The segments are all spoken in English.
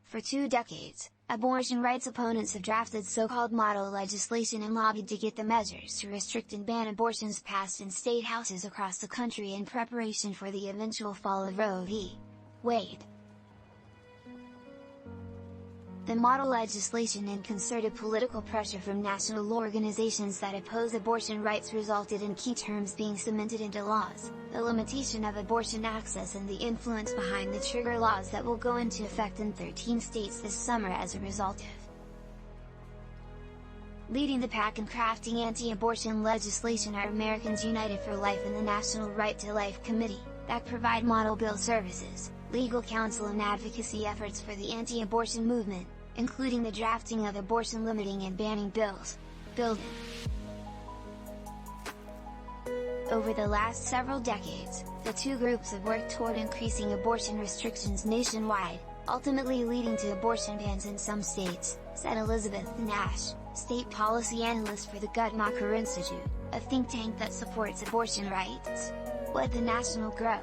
For 2 decades, abortion rights opponents have drafted so-called model legislation and lobbied to get the measures to restrict and ban abortions passed in state houses across the country in preparation for the eventual fall of Roe v. Wade. The model legislation and concerted political pressure from national organizations that oppose abortion rights resulted in key terms being cemented into laws, the limitation of abortion access and the influence behind the trigger laws that will go into effect in 13 states this summer as a result of. Leading the pack in crafting anti-abortion legislation are Americans United for Life and the National Right to Life Committee, that provide model bill services, legal counsel and advocacy efforts for the anti-abortion movement, including the drafting of abortion limiting and banning bills. Over the last several decades, the two groups have worked toward increasing abortion restrictions nationwide, ultimately leading to abortion bans in some states, said Elizabeth Nash, state policy analyst for the Guttmacher Institute, a think tank that supports abortion rights. What the national grow?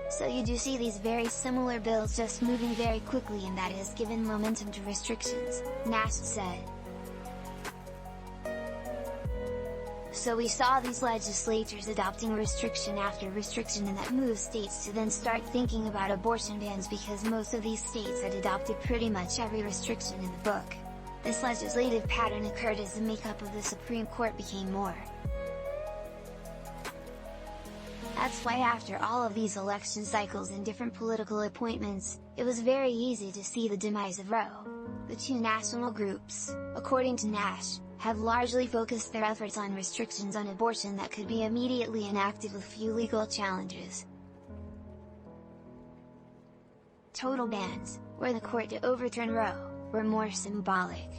So you do see these very similar bills just moving very quickly, and that has given momentum to restrictions, Nash said. So we saw these legislatures adopting restriction after restriction, and that moves states to then start thinking about abortion bans because most of these states had adopted pretty much every restriction in the book. This legislative pattern occurred as the makeup of the Supreme Court became more. That's why after all of these election cycles and different political appointments, it was very easy to see the demise of Roe. The two national groups, according to Nash, have largely focused their efforts on restrictions on abortion that could be immediately enacted with few legal challenges. Total bans, were the court to overturn Roe, were more symbolic.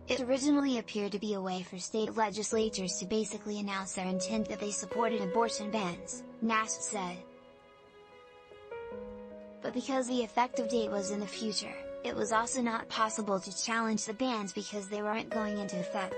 It originally appeared to be a way for state legislatures to basically announce their intent that they supported abortion bans, Nash said. But because the effective date was in the future, it was also not possible to challenge the bans because they weren't going into effect.